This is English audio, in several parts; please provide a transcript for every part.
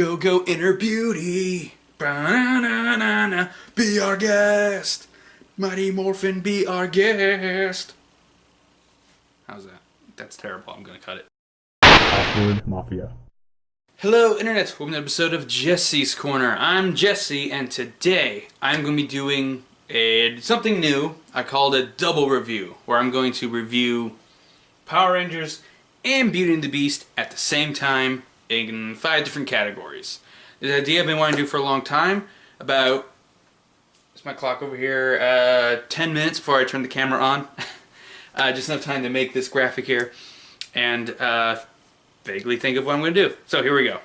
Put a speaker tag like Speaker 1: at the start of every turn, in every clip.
Speaker 1: Go, go, inner beauty. Ba-na-na-na-na. Be our guest. Mighty Morphin, be our guest. How's that? That's terrible. I'm gonna cut it.
Speaker 2: Awkward Mafia.
Speaker 1: Hello, Internet. Welcome to an episode of Jesse's Corner. I'm Jesse, and today I'm going to be doing something new. I called a double review, where I'm going to review Power Rangers and Beauty and the Beast at the same time in 5 different categories. The idea I've been wanting to do for a long time. About, it's my clock over here, 10 minutes before I turn the camera on. Just enough time to make this graphic here and vaguely think of what I'm going to do. So here we go.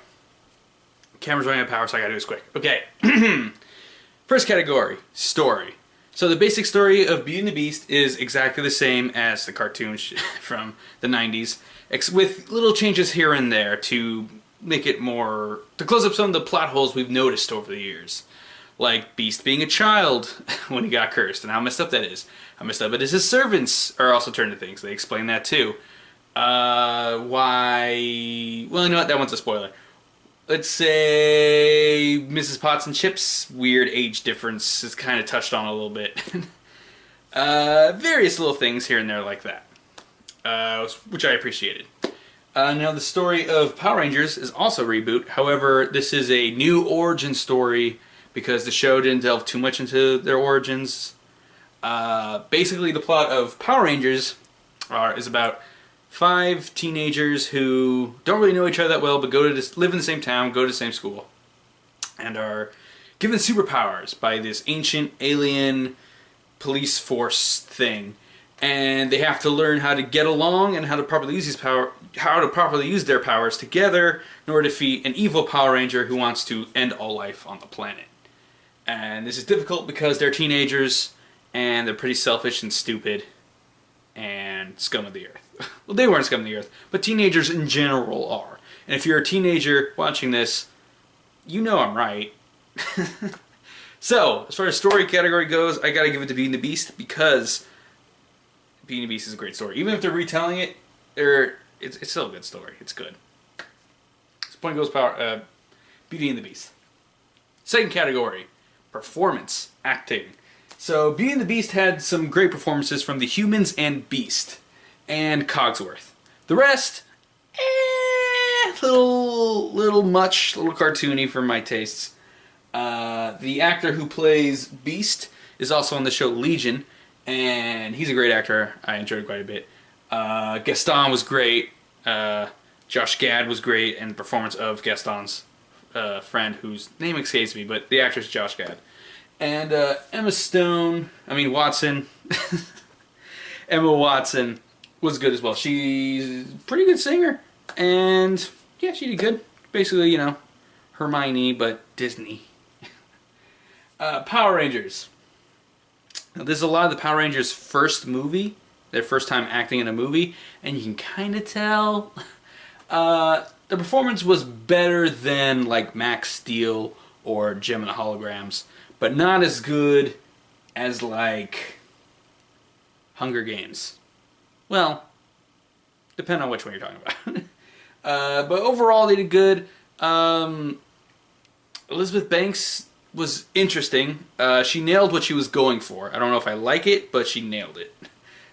Speaker 1: Camera's running out of power, so I gotta do this quick. Okay. First category, story. So the basic story of Beauty and the Beast is exactly the same as the cartoon from the 90s, with little changes here and there to make it more, to close up some of the plot holes we've noticed over the years. Like Beast being a child when he got cursed, and how messed up that is. How messed up it is his servants are also turned to things. They explain that too. Why... Well, you know what? That one's a spoiler. Let's say Mrs. Potts and Chip's weird age difference is kind of touched on a little bit. Various little things here and there like that, which I appreciated. Now the story of Power Rangers is also a reboot. However, this is a new origin story because the show didn't delve too much into their origins. Basically, the plot of Power Rangers is about 5 teenagers who don't really know each other that well, but live in the same town, go to the same school, and are given superpowers by this ancient alien police force thing. And they have to learn how to get along and how to properly use their powers together in order to defeat an evil Power Ranger who wants to end all life on the planet. And this is difficult because they're teenagers and they're pretty selfish and stupid and scum of the earth. Well, they weren't scum of the earth, but teenagers in general are. And if you're a teenager watching this, you know I'm right. So, as far as story category goes, I gotta give it to Beauty and the Beast because Beauty and the Beast is a great story. Even if they're retelling it, it's still a good story. It's good. This point goes Beauty and the Beast. Second category, performance, acting. So Beauty and the Beast had some great performances from the Humans and Beast and Cogsworth. The rest, little much, a little cartoony for my tastes. The actor who plays Beast is also on the show Legion, and he's a great actor. I enjoyed quite a bit. Gaston was great. Josh Gad was great, and the performance of Gaston's friend, whose name escapes me, but the actor's Josh Gad. And Watson, Emma Watson was good as well. She's a pretty good singer, and yeah, she did good. Basically, you know, Hermione, but Disney. Power Rangers. Now, this is a lot of the Power Rangers' first movie, their first time acting in a movie, and you can kind of tell the performance was better than like Max Steel or Gem and the Holograms, but not as good as like Hunger Games. Well, depending on which one you're talking about. But overall, they did good. Elizabeth Banks was interesting. She nailed what she was going for. I don't know if I like it, but she nailed it.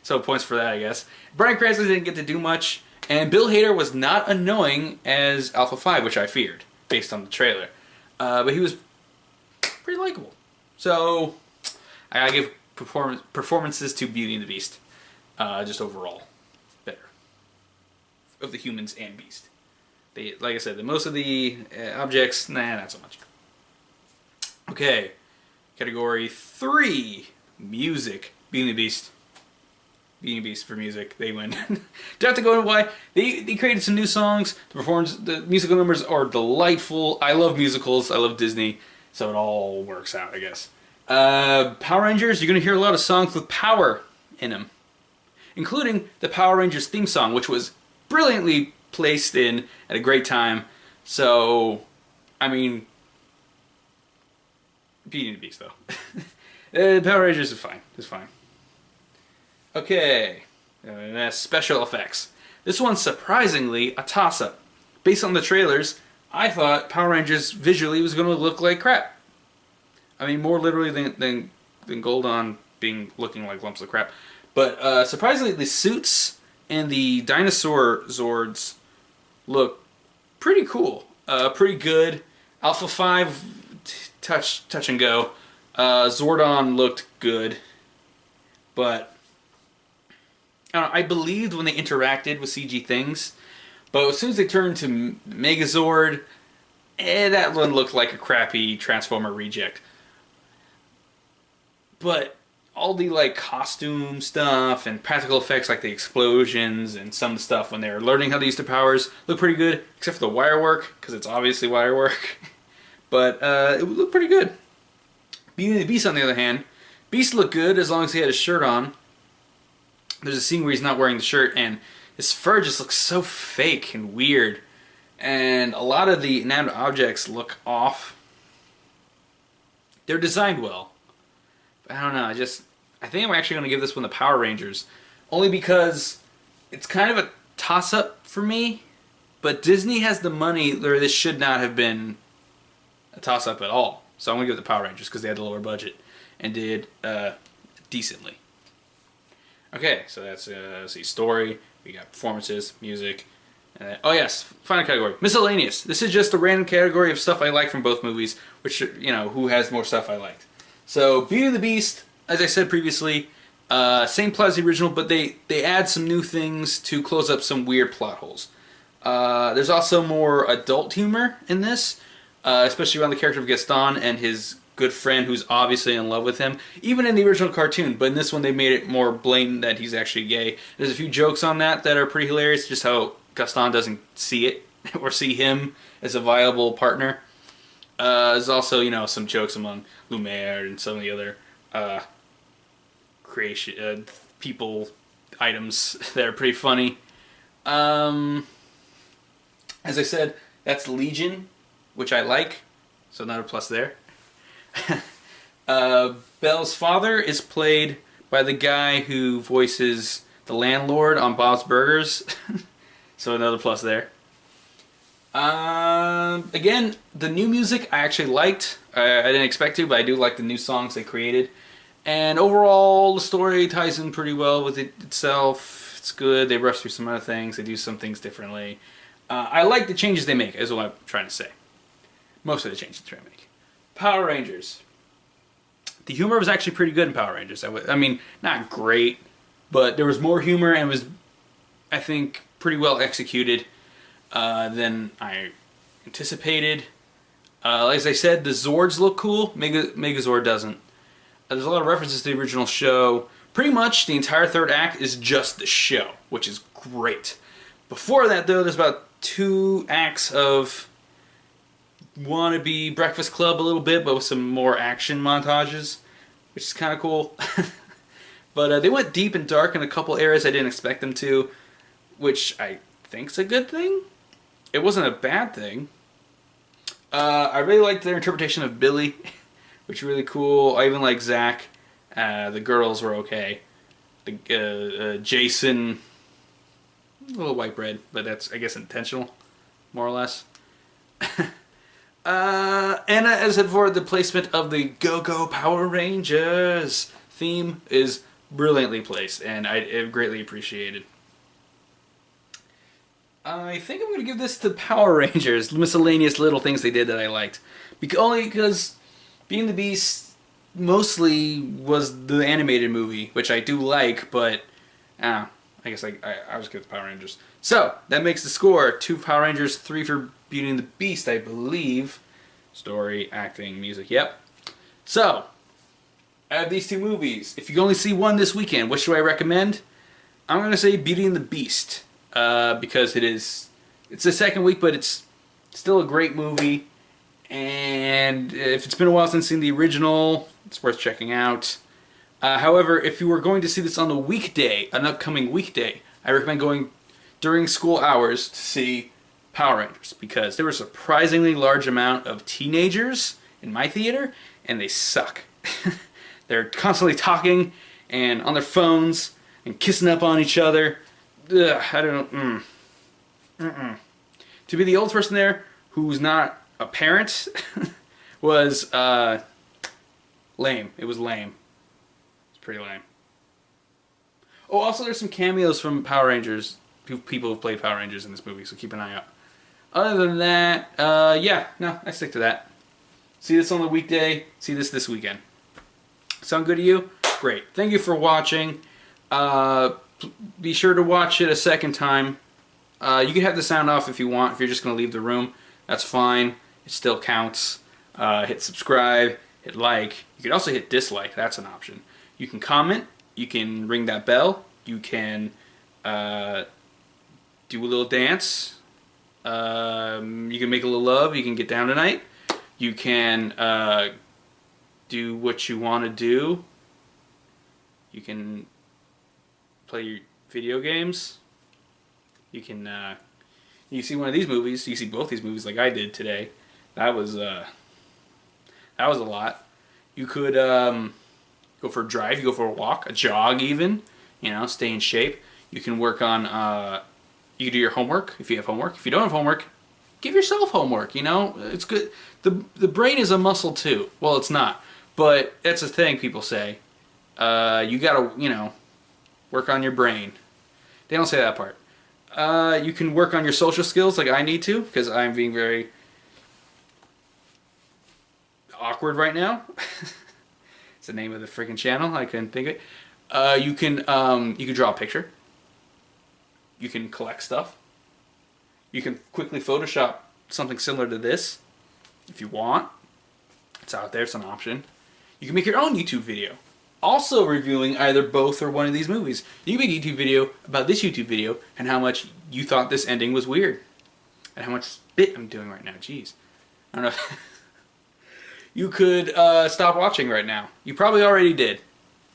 Speaker 1: So points for that, I guess. Bryan Cranston didn't get to do much, and Bill Hader was not annoying as Alpha 5, which I feared, based on the trailer. But he was pretty likable. So, I gotta give performances to Beauty and the Beast. Just overall, better. Of the Humans and Beast. Like I said, most of the objects, nah, not so much. Okay, category 3, music. Beauty and the Beast. Beauty and the Beast for music, they win. Don't have to go into why. They created some new songs. The musical numbers are delightful. I love musicals. I love Disney. So it all works out, I guess. Power Rangers, you're going to hear a lot of songs with power in them. Including the Power Rangers theme song, which was brilliantly placed in at a great time. So, I mean, Beauty and the Beast, though. Power Rangers is fine. It's fine. Okay. Special effects. This one's surprisingly a toss-up. Based on the trailers, I thought Power Rangers visually was going to look like crap. I mean, more literally than Goldon looking like lumps of crap. But surprisingly, the suits and the dinosaur Zords look pretty cool. Pretty good. Alpha 5, touch and go. Zordon looked good. But I don't know, I believed when they interacted with CG things. But as soon as they turned to Megazord, that one looked like a crappy Transformer reject. But all the like costume stuff and practical effects like the explosions and some stuff when they're learning how to use their powers look pretty good, except for the wire work, because it's obviously wire work. But it would look pretty good. Beauty and the Beast, on the other hand, Beast looked good as long as he had his shirt on. There's a scene where he's not wearing the shirt and his fur just looks so fake and weird. And a lot of the inanimate objects look off. They're designed well. But I don't know, I think I'm actually going to give this one the Power Rangers. Only because it's kind of a toss-up for me. But Disney has the money where this should not have been a toss-up at all. So I'm going to give it the Power Rangers because they had the lower budget and did decently. Okay, so that's let's see, story. We got performances, music. Oh yes, final category, miscellaneous. This is just a random category of stuff I like from both movies, which, you know, who has more stuff I liked. So Beauty and the Beast, as I said previously, same plot as the original, but they add some new things to close up some weird plot holes. There's also more adult humor in this, especially around the character of Gaston and his good friend who's obviously in love with him, even in the original cartoon, but in this one they made it more blatant that he's actually gay. There's a few jokes on that are pretty hilarious, just how Gaston doesn't see it, or see him as a viable partner. There's also, you know, some jokes among Lumiere and some of the other people, items that are pretty funny. As I said, that's Legion, which I like, so another plus there. Belle's father is played by the guy who voices the landlord on Bob's Burgers, so another plus there. Again, the new music I actually liked. I didn't expect to, but I do like the new songs they created. And overall, the story ties in pretty well with it itself. It's good. They rush through some other things. They do some things differently. I like the changes they make, is what I'm trying to say. Most of the changes they try to make. Power Rangers. The humor was actually pretty good in Power Rangers. I mean, not great, but there was more humor and was, I think, pretty well executed than I anticipated. As I said, the Zords look cool. Megazord doesn't. There's a lot of references to the original show. Pretty much the entire third act is just the show, which is great. Before that, though, there's about 2 acts of wannabe Breakfast Club a little bit, but with some more action montages, which is kind of cool. But they went deep and dark in a couple areas I didn't expect them to, which I think's a good thing. It wasn't a bad thing. I really liked their interpretation of Billy, which is really cool. I even like Zach. The girls were okay. Jason, a little white bread, but that's, I guess, intentional, more or less. And as I said before, the placement of the Go-Go Power Rangers theme is brilliantly placed, and I greatly appreciated. I think I'm going to give this to Power Rangers, miscellaneous little things they did that I liked. Only because Beauty and the Beast mostly was the animated movie, which I do like, but I guess I was good with Power Rangers. So, that makes the score 2 Power Rangers, 3 for Beauty and the Beast, I believe. Story, acting, music, yep. So, out of these 2 movies, if you only see one this weekend, which do I recommend? I'm going to say Beauty and the Beast, because it's the second week, but it's still a great movie, and if it's been a while since seeing the original, it's worth checking out. However, if you were going to see this on a weekday, an upcoming weekday, I recommend going during school hours to see Power Rangers, because there was a surprisingly large amount of teenagers in my theater, and they suck. They're constantly talking and on their phones and kissing up on each other. Ugh, I don't know. To be the old person there who's not a parent was lame. It was lame. It's pretty lame. Oh, also there's some cameos from Power Rangers, people who've played Power Rangers in this movie, so keep an eye out. Other than that, yeah, no, I stick to that. See this on the weekday, see this weekend. Sound good to you? Great. Thank you for watching. Be sure to watch it a second time. You can have the sound off if you want, if you're just going to leave the room. That's fine. It still counts. Hit subscribe, hit like. You can also hit dislike. That's an option. You can comment. You can ring that bell. You can do a little dance. You can make a little love. You can get down tonight. You can do what you want to do. You can play your video games. You can you see one of these movies. You see both these movies like I did today. That was a lot. You could go for a drive. You go for a walk, a jog, even. You know, stay in shape. You can work on. You can do your homework if you have homework. If you don't have homework, give yourself homework. You know, it's good. The brain is a muscle too. Well, it's not, but that's a thing people say. You gotta, you know, work on your brain. They don't say that part. You can work on your social skills like I need to, because I'm being very awkward right now. It's the name of the freaking channel. I couldn't think of it. You can draw a picture. You can collect stuff. You can quickly Photoshop something similar to this if you want. It's out there. It's an option. You can make your own YouTube video, also reviewing either both or one of these movies. You can make a YouTube video about this YouTube video and how much you thought this ending was weird. And how much spit I'm doing right now. Jeez. I don't know. You could stop watching right now. You probably already did.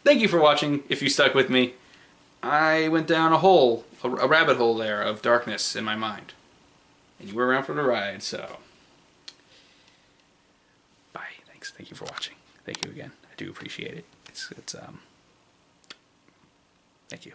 Speaker 1: Thank you for watching, if you stuck with me. I went down a hole, a rabbit hole there of darkness in my mind. And you were around for the ride, so... Bye. Thanks. Thank you for watching. Thank you again. I do appreciate it. Thank you.